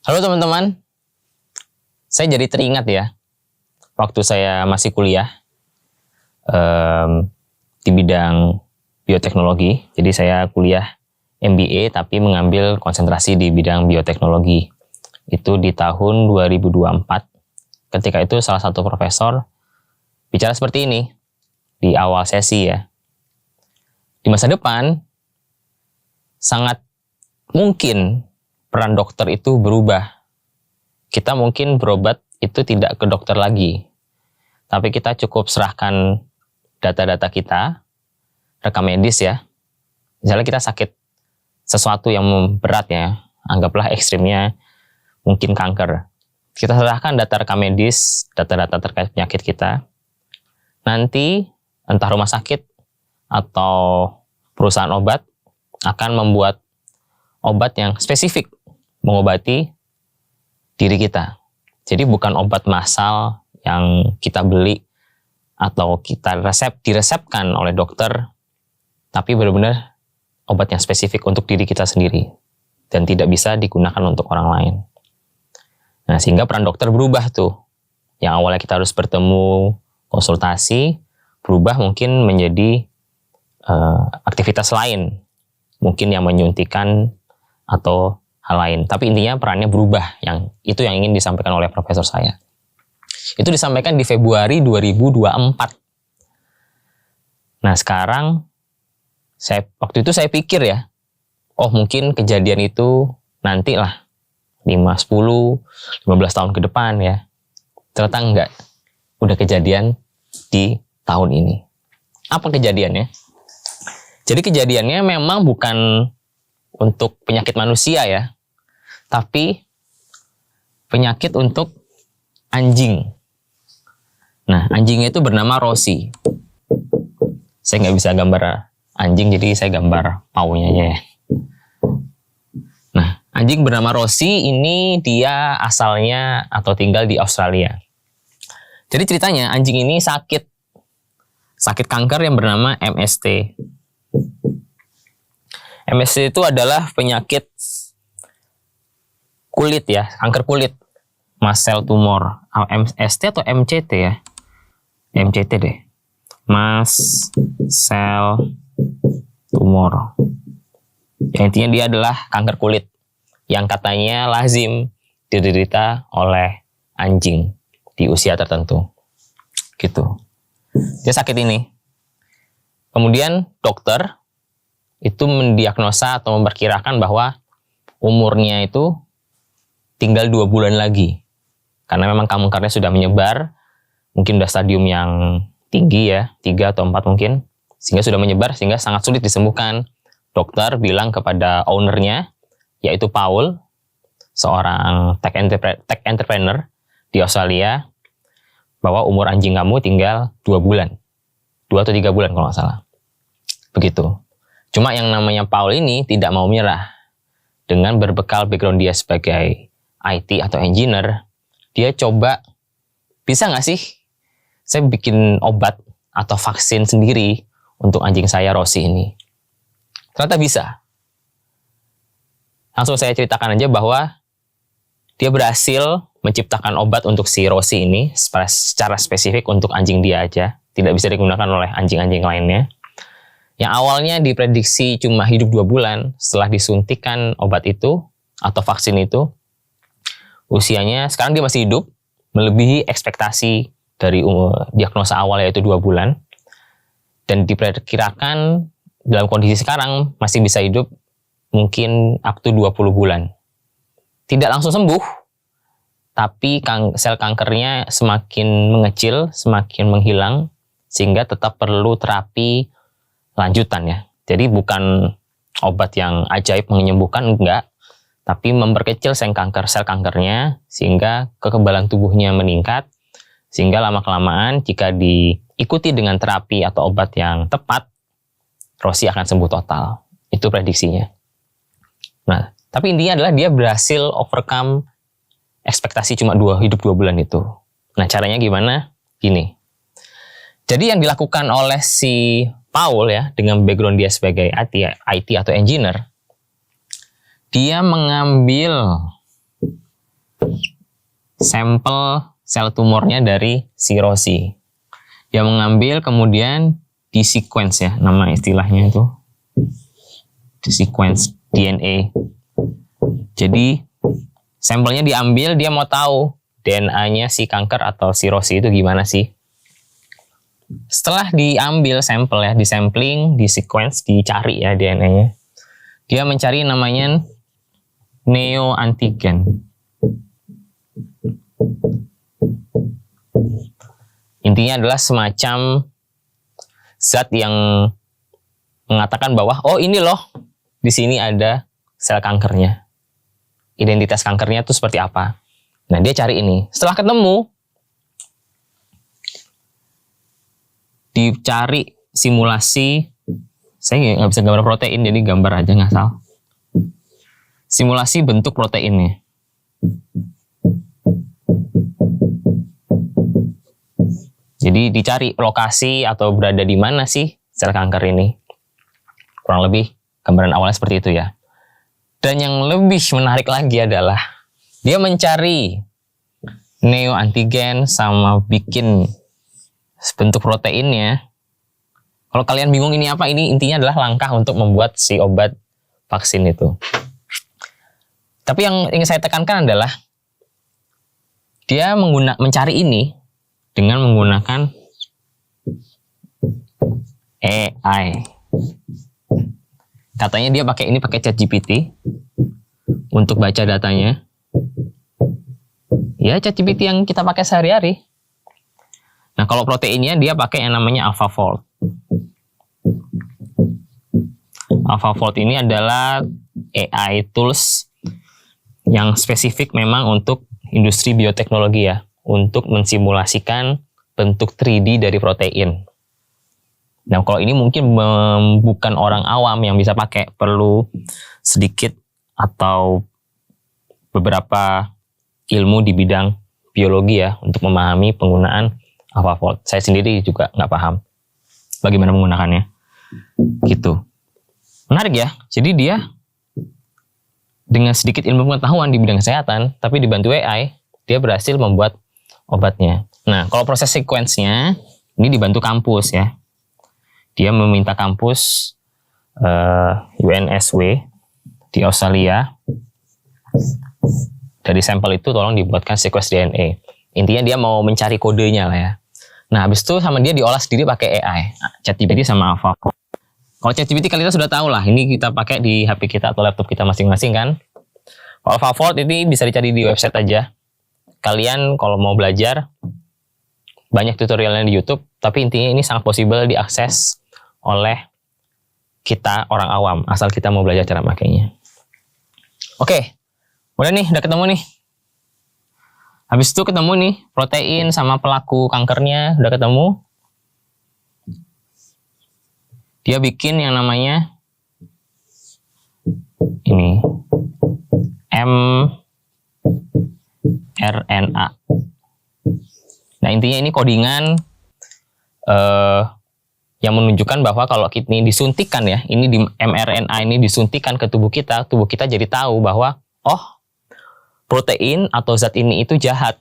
Halo teman-teman, saya jadi teringat ya, waktu saya masih kuliah di bidang bioteknologi. Jadi saya kuliah MBA tapi mengambil konsentrasi di bidang bioteknologi. Itu di tahun 2024. Ketika itu salah satu profesor bicara seperti ini di awal sesi ya. Di masa depan, sangat mungkin peran dokter itu berubah. Kita mungkin berobat itu tidak ke dokter lagi, tapi kita cukup serahkan data-data kita, rekam medis ya. Misalnya kita sakit sesuatu yang berat ya, anggaplah ekstrimnya mungkin kanker. Kita serahkan data rekam medis, data-data terkait penyakit kita. Nanti entah rumah sakit atau perusahaan obat akan membuat obat yang spesifik mengobati diri kita. Jadi bukan obat massal yang kita beli atau kita diresepkan oleh dokter, tapi benar-benar obat yang spesifik untuk diri kita sendiri dan tidak bisa digunakan untuk orang lain. Nah, sehingga peran dokter berubah tuh. Yang awalnya kita harus bertemu, konsultasi, berubah mungkin menjadi aktivitas lain. Mungkin yang menyuntikan atau hal lain. Tapi intinya perannya berubah. Itu yang ingin disampaikan oleh profesor saya. Itu disampaikan di Februari 2024. Nah sekarang, waktu itu saya pikir ya, oh mungkin kejadian itu nanti lah, 5, 10, 15 tahun ke depan ya. Ternyata enggak. Udah kejadian di tahun ini. Apa kejadiannya? Jadi kejadiannya memang bukan untuk penyakit manusia ya, tapi penyakit untuk anjing. Nah, anjingnya itu bernama Rosie. Saya nggak bisa gambar anjing, jadi saya gambar paunya aja ya. Nah, anjing bernama Rosie ini dia asalnya atau tinggal di Australia. Jadi ceritanya anjing ini sakit kanker yang bernama MST. MST itu adalah penyakit kulit ya, kanker kulit, mast cell tumor. MST atau MCT ya? MCT deh. Mast cell tumor. Yang intinya dia adalah kanker kulit yang katanya lazim diderita oleh anjing di usia tertentu. Gitu. Dia sakit ini. Kemudian dokter itu mendiagnosa atau memperkirakan bahwa umurnya itu tinggal 2 bulan lagi. Karena memang kankernya sudah menyebar, mungkin sudah stadium yang tinggi ya, 3 atau 4 mungkin, sehingga sudah menyebar, sehingga sangat sulit disembuhkan. Dokter bilang kepada ownernya, yaitu Paul, seorang tech entrepreneur di Australia, bahwa umur anjing kamu tinggal 2 bulan. 2 atau 3 bulan kalau nggak salah. Begitu. Cuma yang namanya Paul ini tidak mau menyerah. Dengan berbekal background dia sebagai IT atau engineer, dia coba, bisa nggak sih saya bikin obat atau vaksin sendiri untuk anjing saya Rosie ini. Ternyata bisa. Langsung saya ceritakan aja bahwa dia berhasil menciptakan obat untuk si Rosie ini secara spesifik untuk anjing dia aja. Tidak bisa digunakan oleh anjing-anjing lainnya. Yang awalnya diprediksi cuma hidup 2 bulan setelah disuntikan obat itu atau vaksin itu, usianya sekarang dia masih hidup, melebihi ekspektasi dari diagnosa awal yaitu 2 bulan, dan diperkirakan dalam kondisi sekarang masih bisa hidup mungkin up to 20 bulan. Tidak langsung sembuh, tapi sel kankernya semakin mengecil, semakin menghilang, sehingga tetap perlu terapi lanjutan ya. Jadi bukan obat yang ajaib menyembuhkan, enggak, tapi memperkecil sel kankernya sehingga kekebalan tubuhnya meningkat, sehingga lama-kelamaan jika diikuti dengan terapi atau obat yang tepat, Rosie akan sembuh total. Itu prediksinya. Nah, tapi intinya adalah dia berhasil overcome ekspektasi cuma hidup 2 bulan itu. Nah, caranya gimana? Gini. Jadi yang dilakukan oleh si Paul ya, dengan background dia sebagai IT atau engineer, dia mengambil sampel sel tumornya dari si Rossi. Dia mengambil kemudian di sequence ya, nama istilahnya itu di sequence DNA. Jadi sampelnya diambil, dia mau tahu DNA-nya si kanker atau si Rossi itu gimana sih. Setelah diambil sampel ya, di sampling, di sequence, dicari ya DNA-nya. Dia mencari namanya neoantigen. Intinya adalah semacam zat yang mengatakan bahwa oh ini loh, di sini ada sel kankernya. Identitas kankernya itu seperti apa. Nah, dia cari ini. Setelah ketemu, dicari simulasi. Saya nggak bisa gambar protein, jadi gambar aja ngasal. Simulasi bentuk proteinnya. Jadi dicari lokasi atau berada di mana sih sel kanker ini. Kurang lebih gambaran awalnya seperti itu ya. Dan yang lebih menarik lagi adalah dia mencari neoantigen sama bikin bentuk proteinnya. Kalau kalian bingung ini apa, ini intinya adalah langkah untuk membuat si obat vaksin itu. Tapi yang ingin saya tekankan adalah dia mencari ini dengan menggunakan AI. Katanya dia pakai ChatGPT untuk baca datanya. Ya, ChatGPT yang kita pakai sehari-hari. Nah, kalau proteinnya dia pakai yang namanya AlphaFold. AlphaFold ini adalah AI tools yang spesifik memang untuk industri bioteknologi ya, untuk mensimulasikan bentuk 3D dari protein. Nah, kalau ini mungkin bukan orang awam yang bisa pakai, perlu sedikit atau beberapa ilmu di bidang biologi ya, untuk memahami penggunaan AlphaFold. Saya sendiri juga nggak paham bagaimana menggunakannya. Gitu. Menarik ya. Jadi dia dengan sedikit ilmu pengetahuan di bidang kesehatan, tapi dibantu AI, dia berhasil membuat obatnya. Nah, kalau proses sequence-nya, ini dibantu kampus ya. Dia meminta kampus UNSW di Australia, dari sampel itu tolong dibuatkan sequence DNA. Intinya dia mau mencari kodenya lah ya. Nah, habis itu sama dia diolah sendiri pakai AI, ChatGPT sama AlphaFold. Kalau ChatGPT kalian sudah tahu lah, ini kita pakai di HP kita atau laptop kita masing-masing kan. Kalau AlphaFold ini bisa dicari di website aja. Kalian kalau mau belajar, banyak tutorialnya di YouTube, tapi intinya ini sangat possible diakses oleh kita orang awam, asal kita mau belajar cara makainya. Oke, udah nih, udah ketemu nih. Habis itu ketemu nih, protein sama pelaku kankernya udah ketemu. Dia bikin yang namanya ini mRNA. Nah, intinya ini codingan yang menunjukkan bahwa kalau ini disuntikan ya, ini di mRNA ini disuntikan ke tubuh kita jadi tahu bahwa oh, protein atau zat ini itu jahat.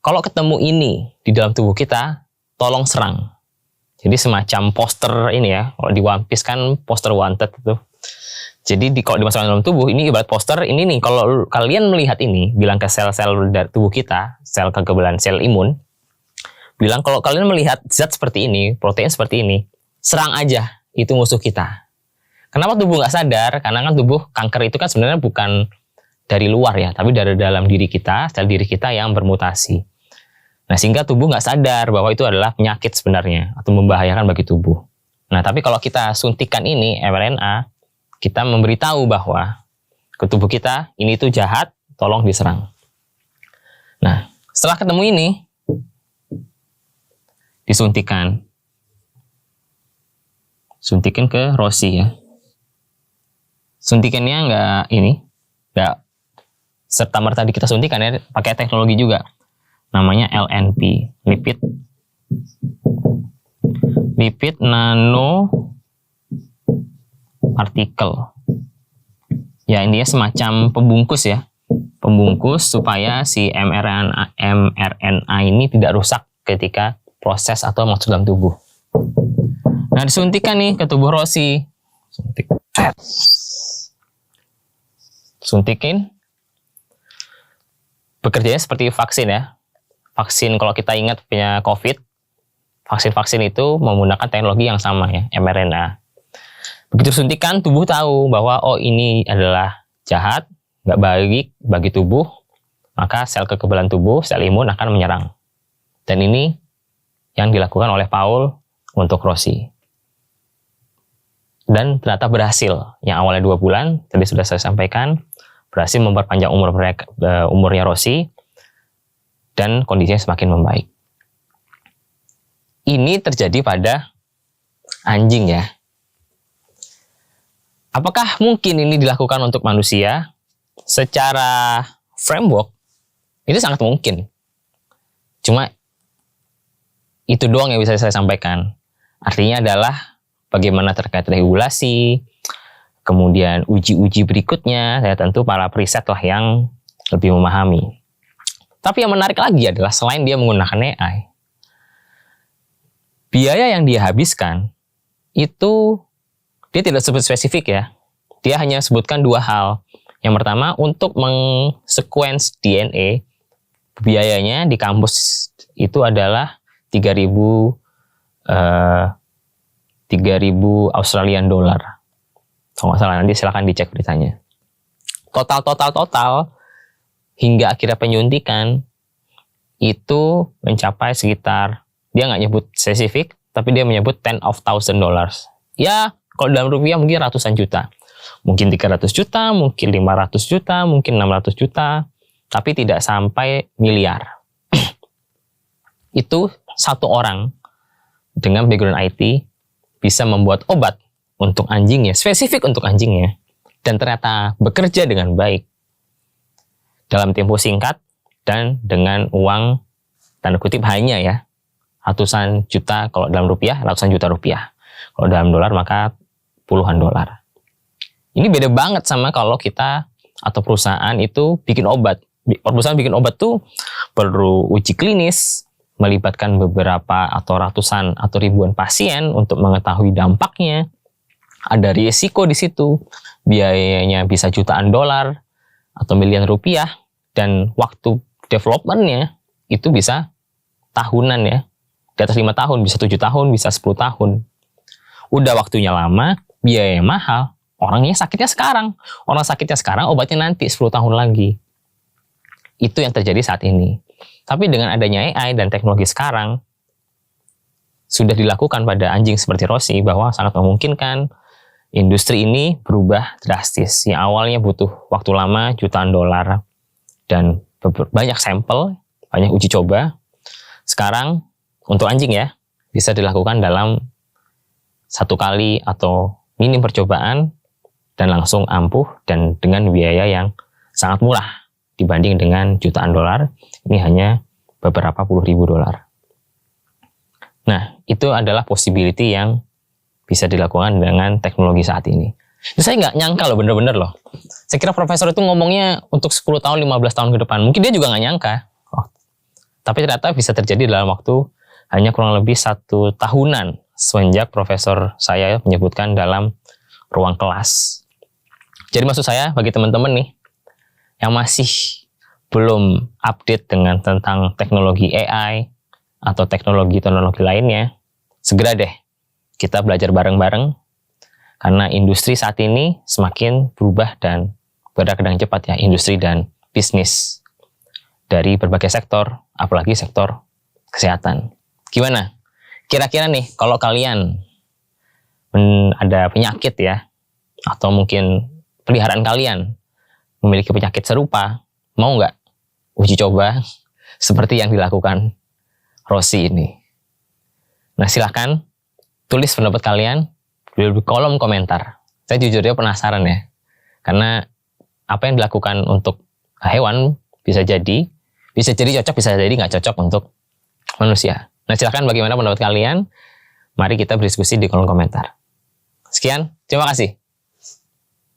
Kalau ketemu ini di dalam tubuh kita, tolong serang. Jadi semacam poster ini ya, kalau di One Piece kan poster wanted itu. Jadi kalau dimasukkan dalam tubuh, ini ibarat poster ini nih, kalau kalian melihat ini, bilang ke sel-sel dari tubuh kita, sel kekebalan, sel imun, bilang kalau kalian melihat zat seperti ini, protein seperti ini, serang aja, itu musuh kita. Kenapa tubuh nggak sadar? Karena kan tubuh kanker itu kan sebenarnya bukan dari luar ya, tapi dari dalam diri kita, sel diri kita yang bermutasi. Nah, sehingga tubuh nggak sadar bahwa itu adalah penyakit sebenarnya, atau membahayakan bagi tubuh. Nah, tapi kalau kita suntikan ini, mRNA, kita memberitahu bahwa ke tubuh kita, ini tuh jahat, tolong diserang. Nah, setelah ketemu ini, disuntikan. Suntikan ke Rossi ya. Suntikannya nggak serta-merta kita suntikan ya, pakai teknologi juga. Namanya LNP, lipid nano partikel. Ya, intinya semacam pembungkus ya. pembungkus supaya si mRNA ini tidak rusak ketika proses atau masuk dalam tubuh. Nah, disuntikkan nih ke tubuh Rosie. Suntikin. Bekerjanya seperti vaksin ya. Vaksin kalau kita ingat punya COVID, vaksin-vaksin itu menggunakan teknologi yang sama ya, mRNA. Begitu suntikan, tubuh tahu bahwa oh ini adalah jahat, nggak baik bagi tubuh, maka sel kekebalan tubuh, sel imun akan menyerang. Dan ini yang dilakukan oleh Paul untuk Rosie. Dan ternyata berhasil. Yang awalnya 2 bulan, tadi sudah saya sampaikan, berhasil memperpanjang umurnya Rosie, dan kondisinya semakin membaik. Ini terjadi pada anjing ya. Apakah mungkin ini dilakukan untuk manusia? Secara framework, itu sangat mungkin. Cuma itu doang yang bisa saya sampaikan. Artinya adalah bagaimana terkait regulasi, kemudian uji-uji berikutnya, ya tentu para periset lah yang lebih memahami. Tapi yang menarik lagi adalah selain dia menggunakan AI, biaya yang dia habiskan itu dia tidak sebut spesifik ya. Dia hanya sebutkan 2 hal. Yang pertama, untuk meng-sequence DNA, biayanya di kampus itu adalah 3.000 Australian dollar. Kalau nggak salah, nanti silahkan dicek beritanya. Total hingga akhirnya penyuntikan itu mencapai sekitar, dia nggak nyebut spesifik, tapi dia menyebut $10,000. Ya, kalau dalam rupiah mungkin ratusan juta. Mungkin 300 juta, mungkin 500 juta, mungkin 600 juta, tapi tidak sampai miliar. Itu satu orang dengan background IT bisa membuat obat untuk anjingnya, spesifik untuk anjingnya, dan ternyata bekerja dengan baik dalam tempo singkat dan dengan uang tanda kutip hanya ya ratusan juta. Kalau dalam rupiah ratusan juta rupiah, kalau dalam dolar maka puluhan dolar. Ini beda banget sama kalau kita atau perusahaan itu bikin obat. Perusahaan bikin obat tuh perlu uji klinis, melibatkan beberapa atau ratusan atau ribuan pasien untuk mengetahui dampaknya. Ada risiko di situ, biayanya bisa jutaan dolar atau miliar rupiah, dan waktu development-nya itu bisa tahunan ya, di atas 5 tahun, bisa 7 tahun, bisa 10 tahun. Udah waktunya lama, biayanya mahal, orangnya sakitnya sekarang. Orang sakitnya sekarang, obatnya nanti 10 tahun lagi. Itu yang terjadi saat ini. Tapi dengan adanya AI dan teknologi sekarang, sudah dilakukan pada anjing seperti Rosie, bahwa sangat memungkinkan industri ini berubah drastis. Yang awalnya butuh waktu lama, jutaan dolar, dan banyak sampel, banyak uji coba. Sekarang, untuk anjing ya, bisa dilakukan dalam 1 kali atau minim percobaan, dan langsung ampuh, dan dengan biaya yang sangat murah dibanding dengan jutaan dolar. Ini hanya beberapa puluh ribu dolar. Nah, itu adalah possibility yang bisa dilakukan dengan teknologi saat ini. Itu saya nggak nyangka loh, bener-bener loh. Saya kira profesor itu ngomongnya untuk 10 tahun, 15 tahun ke depan. Mungkin dia juga nggak nyangka. Tapi ternyata bisa terjadi dalam waktu hanya kurang lebih 1 tahunan semenjak profesor saya menyebutkan dalam ruang kelas. Jadi maksud saya bagi teman-teman nih yang masih belum update dengan tentang teknologi AI atau teknologi-teknologi lainnya, segera deh kita belajar bareng-bareng, karena industri saat ini semakin berubah dan bergerak dengan cepat ya, industri dan bisnis dari berbagai sektor, apalagi sektor kesehatan. Gimana? Kira-kira nih kalau kalian ada penyakit ya, atau mungkin peliharaan kalian memiliki penyakit serupa, mau nggak uji coba seperti yang dilakukan Rosie ini? Nah, silahkan tulis pendapat kalian di kolom komentar. Saya jujurnya penasaran ya, karena apa yang dilakukan untuk hewan bisa jadi cocok, bisa jadi nggak cocok untuk manusia. Nah, silahkan bagaimana pendapat kalian? Mari kita berdiskusi di kolom komentar. Sekian, terima kasih.